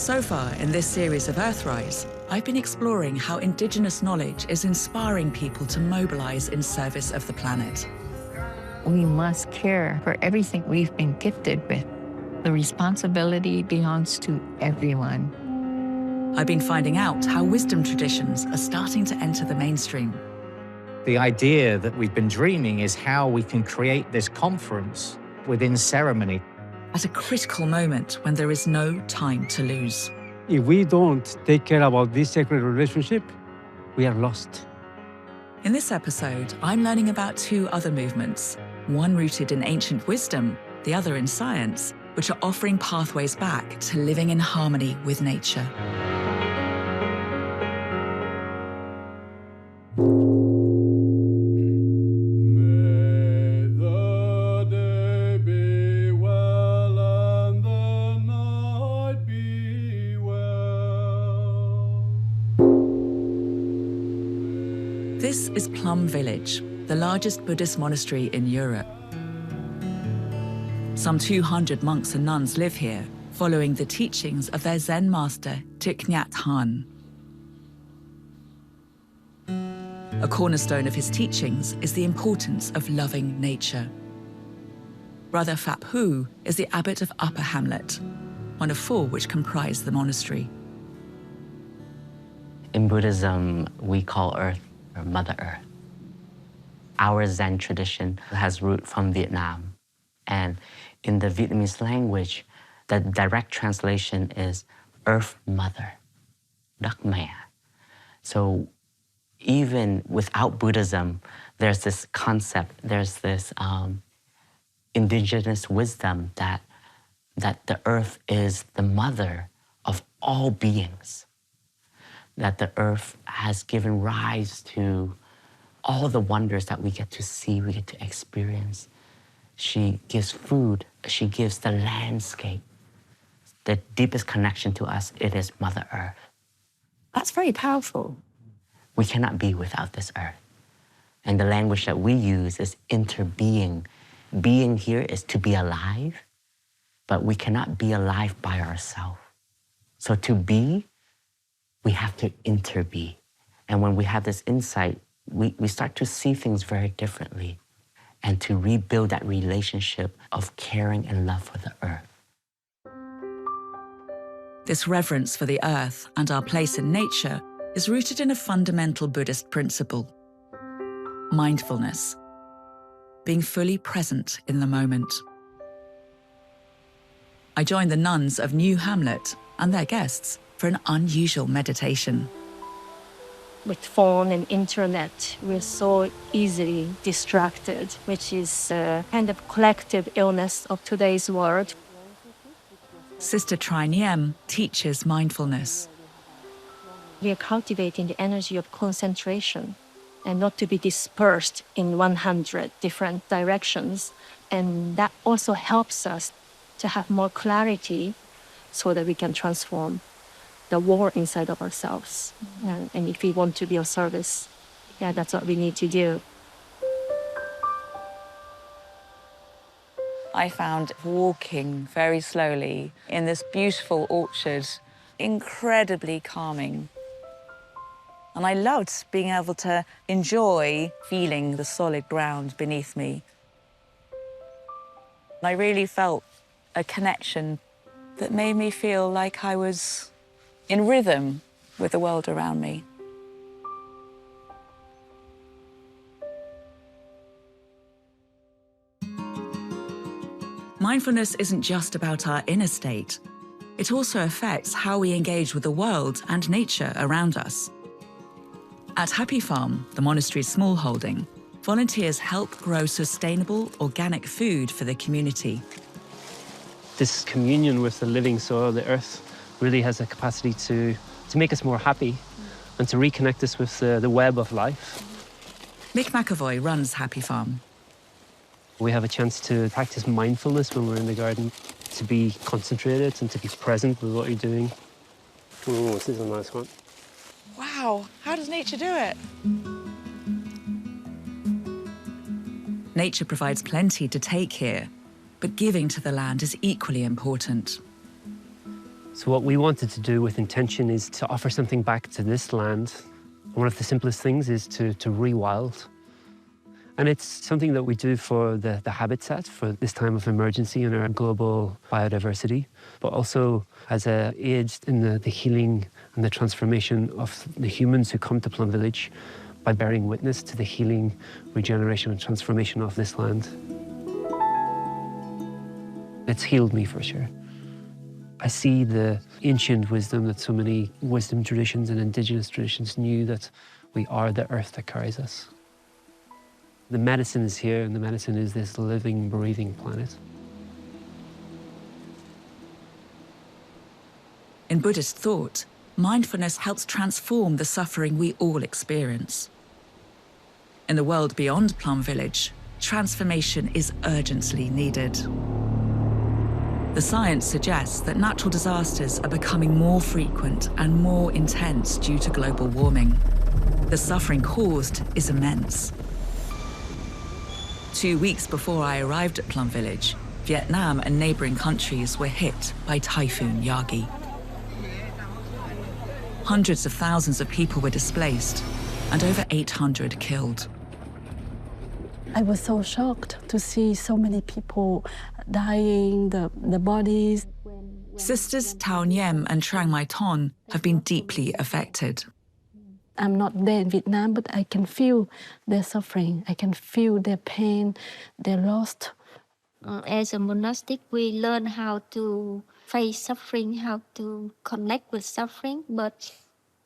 So far in this series of Earthrise, I've been exploring how Indigenous knowledge is inspiring people to mobilize in service of the planet. We must care for everything we've been gifted with. The responsibility belongs to everyone. I've been finding out how wisdom traditions are starting to enter the mainstream. The idea that we've been dreaming is how we can create this conference within ceremony. At a critical moment when there is no time to lose. If we don't take care about this sacred relationship, we are lost. In this episode, I'm learning about two other movements, one rooted in ancient wisdom, the other in science, which are offering pathways back to living in harmony with nature. This is Plum Village, the largest Buddhist monastery in Europe. Some 200 monks and nuns live here, following the teachings of their Zen master, Thich Nhat Hanh. A cornerstone of his teachings is the importance of loving nature. Brother Phap Hu is the abbot of Upper Hamlet, one of four which comprise the monastery. In Buddhism, we call Earth or Mother Earth. Our Zen tradition has root from Vietnam. And in the Vietnamese language, the direct translation is Earth Mother, Đất Mẹ. So even without Buddhism, there's this concept, there's this indigenous wisdom that the earth is the mother of all beings, that the earth has given rise to all the wonders that we get to see, we get to experience. She gives food, she gives the landscape. The deepest connection to us, it is Mother Earth. That's very powerful. We cannot be without this earth. And the language that we use is interbeing. Being here is to be alive, but we cannot be alive by ourselves. So to be, we have to interbe. And when we have this insight, we start to see things very differently and to rebuild that relationship of caring and love for the earth. This reverence for the earth and our place in nature is rooted in a fundamental Buddhist principle: mindfulness, being fully present in the moment. I joined the nuns of New Hamlet and their guests for an unusual meditation. With phone and internet, we're so easily distracted, which is a kind of collective illness of today's world. Sister Tri Niem teaches mindfulness. We are cultivating the energy of concentration and not to be dispersed in 100 different directions. And that also helps us to have more clarity so that we can transform the war inside of ourselves. And if we want to be of service, that's what we need to do. I found walking very slowly in this beautiful orchard incredibly calming. And I loved being able to enjoy feeling the solid ground beneath me. I really felt a connection that made me feel like I was in rhythm with the world around me. Mindfulness isn't just about our inner state. It also affects how we engage with the world and nature around us. At Happy Farm, the monastery's small holding, volunteers help grow sustainable, organic food for the community. This communion with the living soil, the earth, really has a capacity to make us more happy and to reconnect us with the web of life. Mick McAvoy runs Happy Farm. We have a chance to practice mindfulness when we're in the garden, to be concentrated and to be present with what you're doing. Oh, this is a nice one. Wow, how does nature do it? Nature provides plenty to take here, but giving to the land is equally important. So what we wanted to do with intention is to offer something back to this land. One of the simplest things is to rewild. And it's something that we do for the habitat, for this time of emergency in our global biodiversity, but also as an aid in the healing and the transformation of the humans who come to Plum Village by bearing witness to the healing, regeneration and transformation of this land. It's healed me for sure. I see the ancient wisdom that so many wisdom traditions and indigenous traditions knew, that we are the earth that carries us. The medicine is here, and the medicine is this living, breathing planet. In Buddhist thought, mindfulness helps transform the suffering we all experience. In the world beyond Plum Village, transformation is urgently needed. The science suggests that natural disasters are becoming more frequent and more intense due to global warming. The suffering caused is immense. 2 weeks before I arrived at Plum Village, Vietnam and neighboring countries were hit by Typhoon Yagi. Hundreds of thousands of people were displaced and over 800 killed. I was so shocked to see so many people dying, the bodies. Sisters Thao Nhem and Trang Mai Ton have been deeply affected. I'm not there in Vietnam, but I can feel their suffering. I can feel their pain, their loss. As a monastic, we learn how to face suffering, how to connect with suffering, but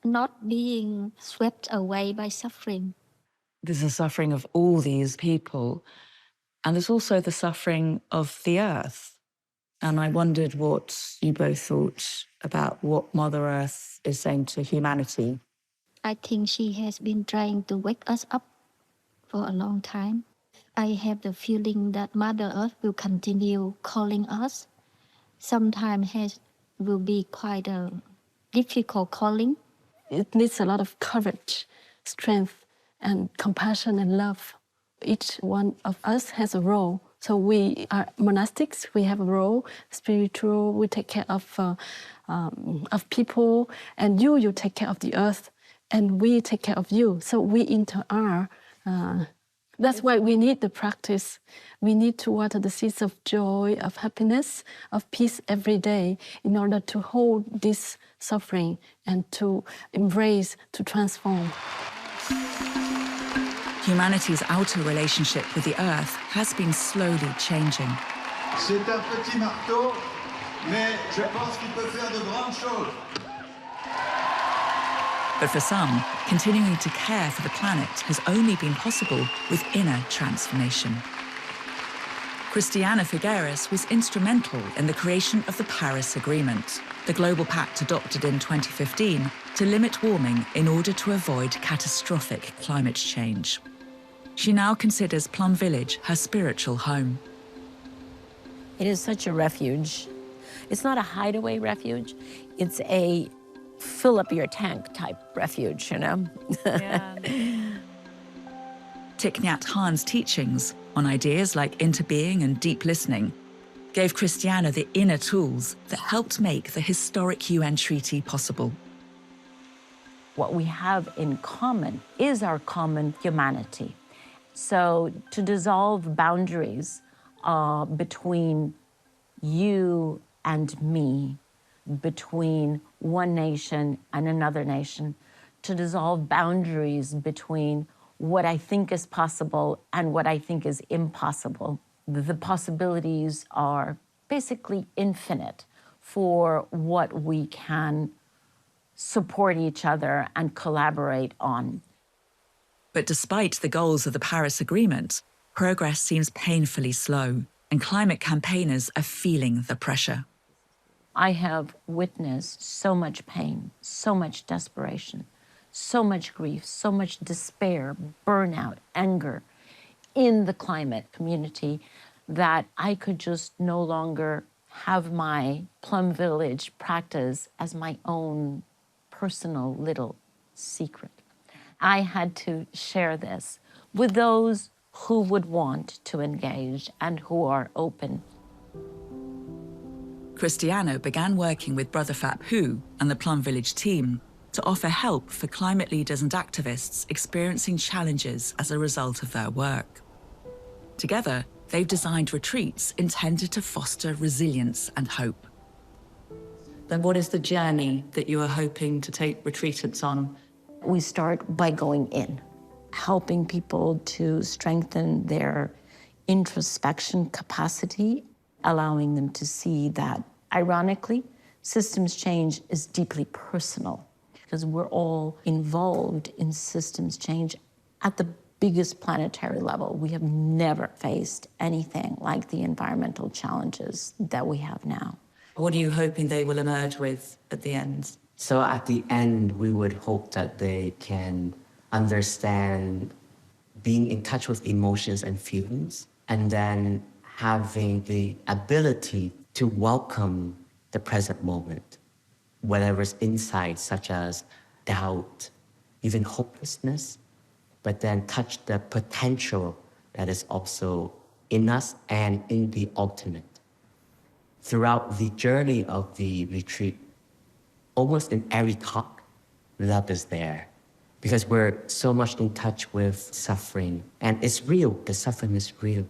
not being swept away by suffering. There's the suffering of all these people, and there's also the suffering of the earth. And I wondered what you both thought about what Mother Earth is saying to humanity. I think she has been trying to wake us up for a long time. I have the feeling that Mother Earth will continue calling us. Sometimes it will be quite a difficult calling. It needs a lot of courage, strength, and compassion and love. Each one of us has a role. So we are monastics, we have a role, spiritual, we take care of people, and you take care of the earth, and we take care of you. So we interact. That's why we need the practice. We need to water the seeds of joy, of happiness, of peace every day in order to hold this suffering and to embrace, to transform. Humanity's outer relationship with the earth has been slowly changing. C'est un petit marteau, mais je pense qu'il peut faire de grandes choses. But for some, continuing to care for the planet has only been possible with inner transformation. Christiana Figueres was instrumental in the creation of the Paris Agreement, the global pact adopted in 2015 to limit warming in order to avoid catastrophic climate change. She now considers Plum Village her spiritual home. It is such a refuge. It's not a hideaway refuge. It's a fill up your tank type refuge, you know? Yeah. Thich Nhat Hanh's teachings on ideas like interbeing and deep listening gave Christiana the inner tools that helped make the historic UN treaty possible. What we have in common is our common humanity. So to dissolve boundaries between you and me, between one nation and another nation, to dissolve boundaries between what I think is possible and what I think is impossible. The possibilities are basically infinite for what we can support each other and collaborate on. But despite the goals of the Paris Agreement, progress seems painfully slow, and climate campaigners are feeling the pressure. I have witnessed so much pain, so much desperation, so much grief, so much despair, burnout, anger in the climate community that I could just no longer have my Plum Village practice as my own personal little secret. I had to share this with those who would want to engage and who are open. Christiana began working with Brother Phap Hu and the Plum Village team to offer help for climate leaders and activists experiencing challenges as a result of their work. Together, they've designed retreats intended to foster resilience and hope. Then what is the journey that you are hoping to take retreatants on? We start by going in, helping people to strengthen their introspection capacity, allowing them to see that, ironically, systems change is deeply personal because we're all involved in systems change at the biggest planetary level. We have never faced anything like the environmental challenges that we have now. What are you hoping they will emerge with at the end? So at the end, we would hope that they can understand being in touch with emotions and feelings, and then having the ability to welcome the present moment, whatever's inside, such as doubt, even hopelessness, but then touch the potential that is also in us and in the ultimate. Throughout the journey of the retreat, almost in every talk, love is there. Because we're so much in touch with suffering. And it's real, the suffering is real.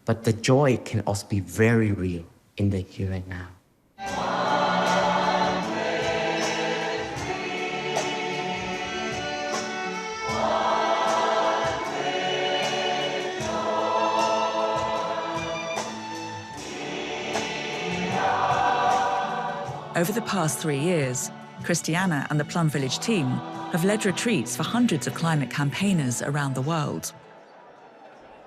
But the joy can also be very real in the here and now. Over the past 3 years, Christiana and the Plum Village team have led retreats for hundreds of climate campaigners around the world.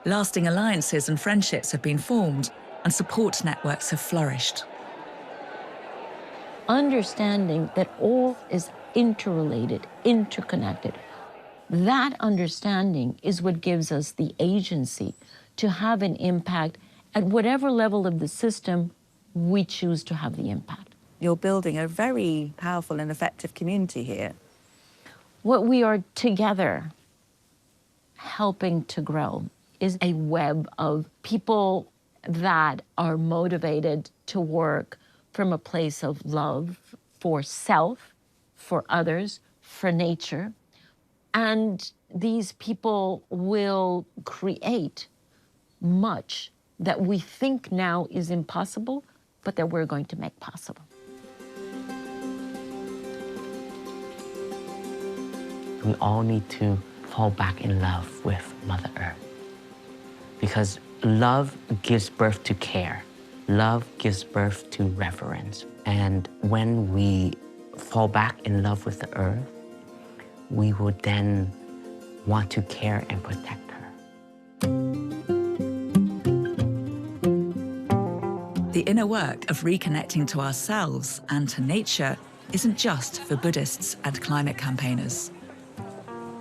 Lasting alliances and friendships have been formed, and support networks have flourished. Understanding that all is interrelated, interconnected, that understanding is what gives us the agency to have an impact at whatever level of the system we choose to have the impact. You're building a very powerful and effective community here. What we are together helping to grow is a web of people that are motivated to work from a place of love for self, for others, for nature. And these people will create much that we think now is impossible, but that we're going to make possible. We all need to fall back in love with Mother Earth. Because love gives birth to care. Love gives birth to reverence. And when we fall back in love with the earth, we will then want to care and protect her. The inner work of reconnecting to ourselves and to nature isn't just for Buddhists and climate campaigners.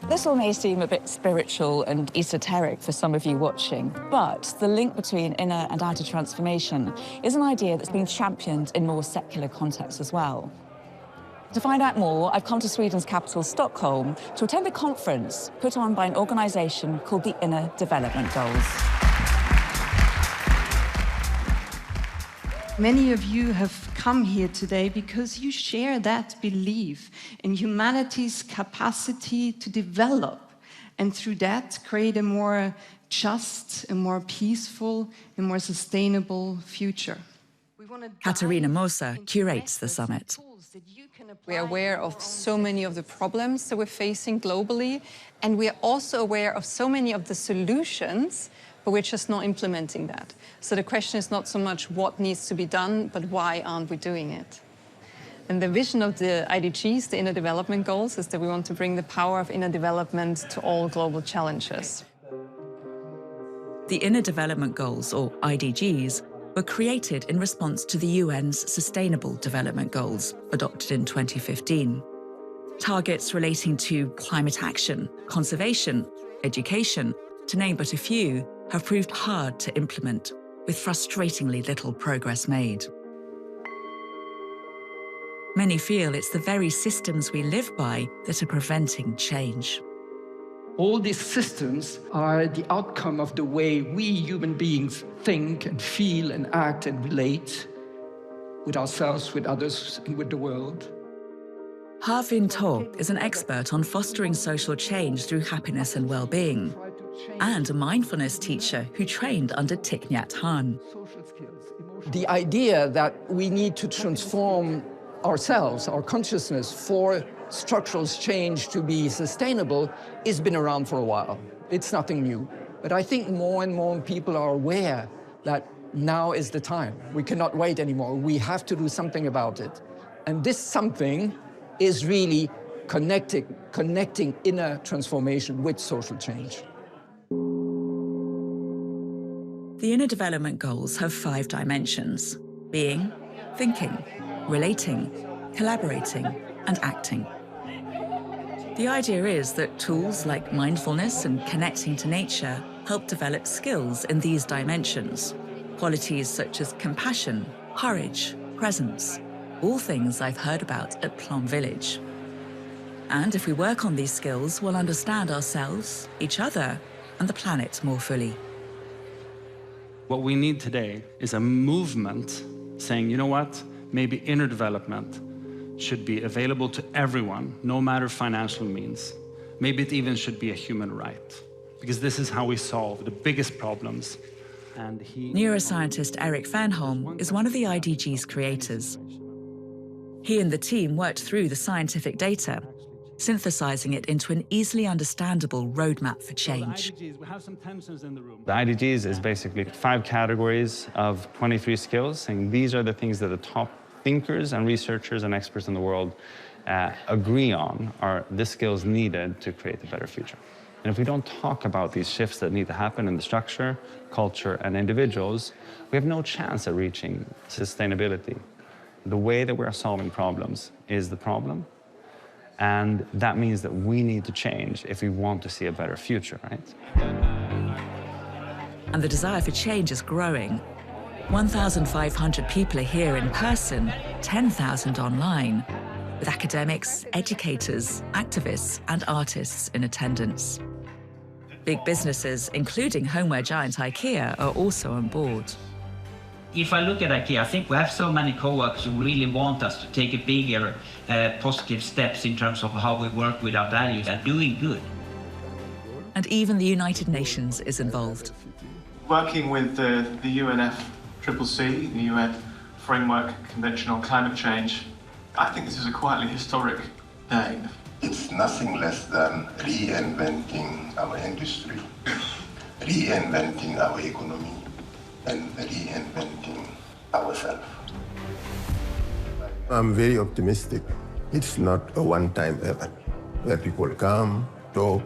This all may seem a bit spiritual and esoteric for some of you watching, but the link between inner and outer transformation is an idea that's been championed in more secular contexts as well. To find out more, I've come to Sweden's capital, Stockholm, to attend a conference put on by an organisation called the Inner Development Goals. Many of you have come here today because you share that belief in humanity's capacity to develop, and through that create a more just, a more peaceful, and more sustainable future. Katarina Moser curates the summit. We are aware of so many of the problems that we're facing globally, and we are also aware of so many of the solutions, but we're just not implementing that. So the question is not so much what needs to be done, but why aren't we doing it? And the vision of the IDGs, the Inner Development Goals, is that we want to bring the power of inner development to all global challenges. The Inner Development Goals, or IDGs, were created in response to the UN's Sustainable Development Goals, adopted in 2015. Targets relating to climate action, conservation, education, to name but a few, have proved hard to implement, with frustratingly little progress made. Many feel it's the very systems we live by that are preventing change. All these systems are the outcome of the way we human beings think and feel and act and relate. with ourselves, with others, and with the world. Harvin Tor is an expert on fostering social change through happiness and well-being, and a mindfulness teacher who trained under Thich Nhat Hanh. The idea that we need to transform ourselves, our consciousness, for structural change to be sustainable has been around for a while. It's nothing new. But I think more and more people are aware that now is the time. We cannot wait anymore. We have to do something about it. And this something is really connecting inner transformation with social change. The Inner Development Goals have 5 dimensions: being, thinking, relating, collaborating, and acting. The idea is that tools like mindfulness and connecting to nature help develop skills in these dimensions, qualities such as compassion, courage, presence, all things I've heard about at Plum Village. And if we work on these skills, we'll understand ourselves, each other, and the planet more fully. What we need today is a movement saying, you know what, maybe inner development should be available to everyone, no matter financial means. Maybe it even should be a human right, because this is how we solve the biggest problems. And Neuroscientist Erik Fernholm is one of the IDG's creators. He and the team worked through the scientific data, synthesizing it into an easily understandable roadmap for change. The IDGs is basically 5 categories of 23 skills, saying these are the things that the top thinkers and researchers and experts in the world agree on are the skills needed to create a better future. And if we don't talk about these shifts that need to happen in the structure, culture, and individuals, we have no chance at reaching sustainability. The way that we're solving problems is the problem. And that means that we need to change if we want to see a better future, right? And the desire for change is growing. 1,500 people are here in person, 10,000 online, with academics, educators, activists, and artists in attendance. Big businesses, including homeware giant IKEA, are also on board. If I look at IKEA, I think we have so many co-workers who really want us to take a bigger positive steps in terms of how we work with our values and doing good. And even the United Nations is involved. Working with the UNFCCC, the UN Framework Convention on Climate Change, I think this is a quietly historic day. It's nothing less than reinventing our industry, reinventing our economy, and reinventing ourselves. I'm very optimistic. It's not a one-time event where people come, talk,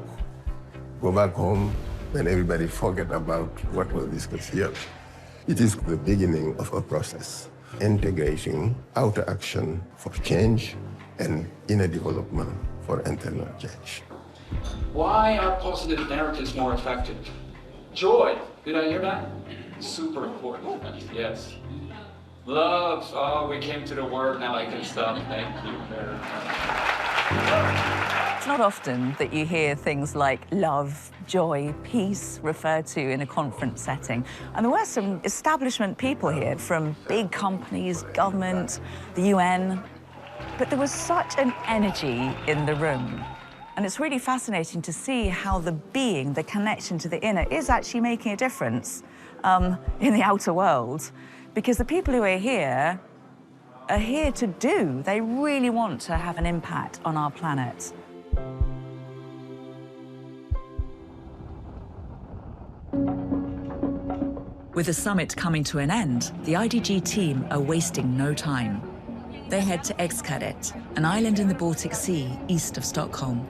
go back home, and everybody forget about what was discussed here. It is the beginning of a process, integrating outer action for change and inner development for internal change. Why are positive narratives more effective? Joy, did I hear that? Super important, yes. Love, oh, we came to the word, now I can stop, thank you very much. It's not often that you hear things like love, joy, peace referred to in a conference setting. And there were some establishment people here from big companies, government, the UN. But there was such an energy in the room. And it's really fascinating to see how the being, the connection to the inner, is actually making a difference in the outer world. Because the people who are here to do. They really want to have an impact on our planet. With the summit coming to an end, the IDG team are wasting no time. They head to Interconnection, an island in the Baltic Sea east of Stockholm.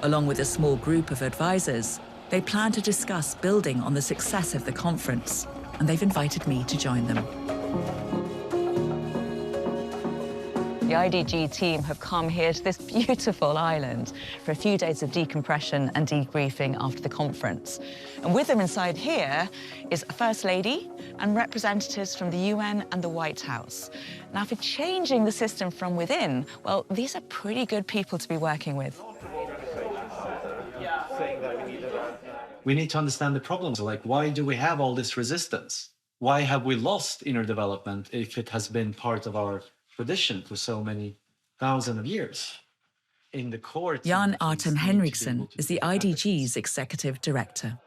Along with a small group of advisors, they plan to discuss building on the success of the conference, and they've invited me to join them. The IDG team have come here to this beautiful island for a few days of decompression and debriefing after the conference. And with them inside here is a First Lady and representatives from the UN and the White House. Now, for changing the system from within, well, these are pretty good people to be working with. We need to understand the problems, like why do we have all this resistance? why have we lost inner development if it has been part of our tradition for so many thousands of years? In the core, Jan Artem Henriksen is the IDG's executive director.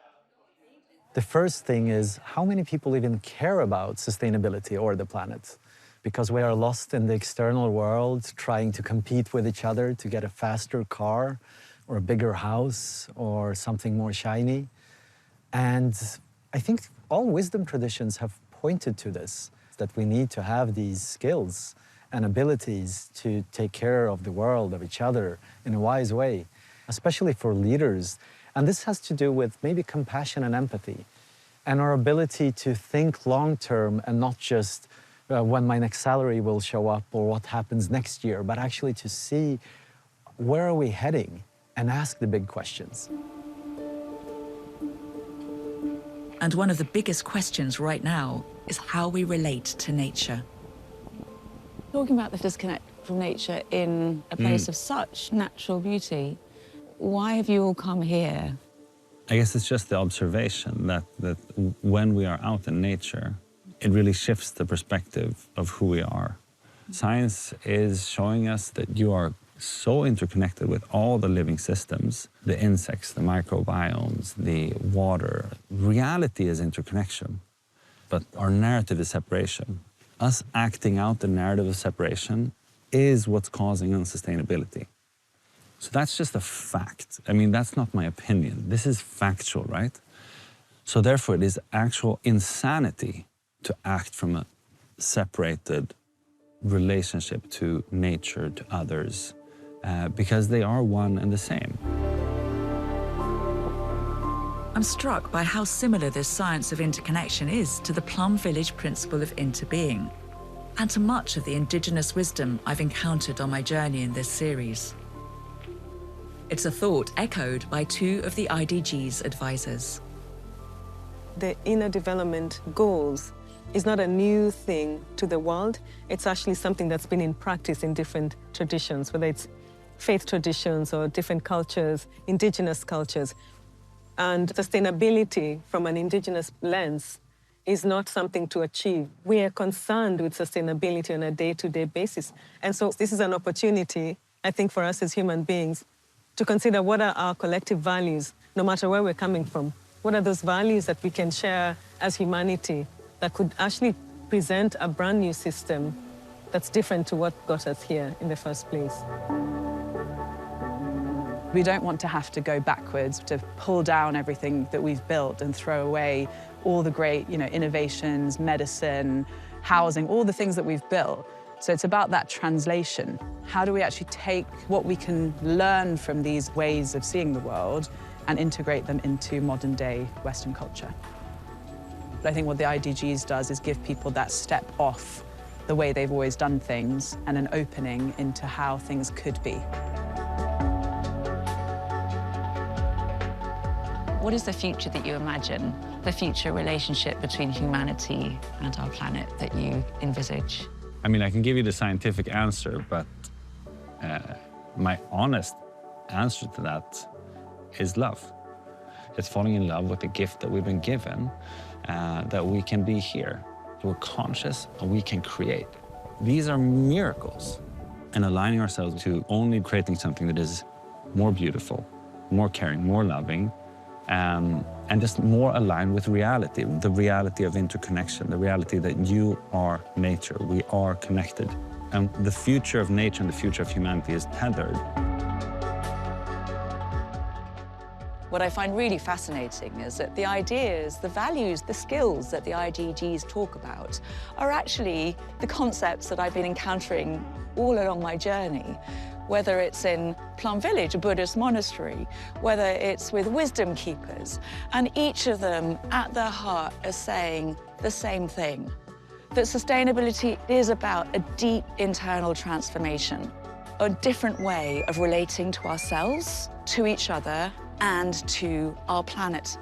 The first thing is, how many people even care about sustainability or the planet? Because we are lost in the external world, trying to compete with each other to get a faster car or a bigger house or something more shiny. And I think all wisdom traditions have pointed to this, that we need to have these skills and abilities to take care of the world, of each other, in a wise way, especially for leaders. And this has to do with maybe compassion and empathy, and our ability to think long-term and not just when my next salary will show up or what happens next year, but actually to see where are we heading and ask the big questions. And one of the biggest questions right now is how we relate to nature. Talking about the disconnect from nature in a place of such natural beauty, why have you all come here? I guess it's just the observation that when we are out in nature, it really shifts the perspective of who we are. Science is showing us that you are so interconnected with all the living systems, the insects, the microbiomes, the water. Reality is interconnection, but our narrative is separation. Us acting out the narrative of separation is what's causing unsustainability. So that's just a fact. I mean, that's not my opinion. This is factual, right? So therefore, it is actual insanity to act from a separated relationship to nature, to others, because they are one and the same. I'm struck by how similar this science of interconnection is to the Plum Village principle of interbeing, and to much of the indigenous wisdom I've encountered on my journey in this series. It's a thought echoed by two of the IDG's advisors. The inner development goals is not a new thing to the world. It's actually something that's been in practice in different traditions, whether it's faith traditions or different cultures, indigenous cultures. And sustainability from an indigenous lens is not something to achieve. We are concerned with sustainability on a day-to-day basis. And so this is an opportunity, I think, for us as human beings to consider what are our collective values, no matter where we're coming from. What are those values that we can share as humanity that could actually present a brand new system that's different to what got us here in the first place? We don't want to have to go backwards, to pull down everything that we've built and throw away all the great, innovations, medicine, housing, all the things that we've built. So it's about that translation. How do we actually take what we can learn from these ways of seeing the world and integrate them into modern-day Western culture? But I think what the IDGs does is give people that step off the way they've always done things and an opening into how things could be. What is the future that you imagine? The future relationship between humanity and our planet that you envisage? I mean, I can give you the scientific answer, but my honest answer to that is love. It's falling in love with the gift that we've been given, that we can be here. We're conscious and we can create. These are miracles. And aligning ourselves to only creating something that is more beautiful, more caring, more loving, and just more aligned with reality, the reality of interconnection, the reality that you are nature, we are connected. And the future of nature and the future of humanity is tethered. What I find really fascinating is that the ideas, the values, the skills that the IDGs talk about are actually the concepts that I've been encountering all along my journey. Whether it's in Plum Village, a Buddhist monastery, whether it's with wisdom keepers, and each of them at their heart are saying the same thing, that sustainability is about a deep internal transformation, a different way of relating to ourselves, to each other, and to our planet.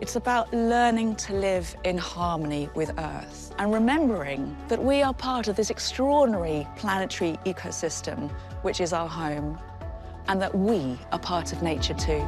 It's about learning to live in harmony with Earth and remembering that we are part of this extraordinary planetary ecosystem, which is our home, and that we are part of nature too.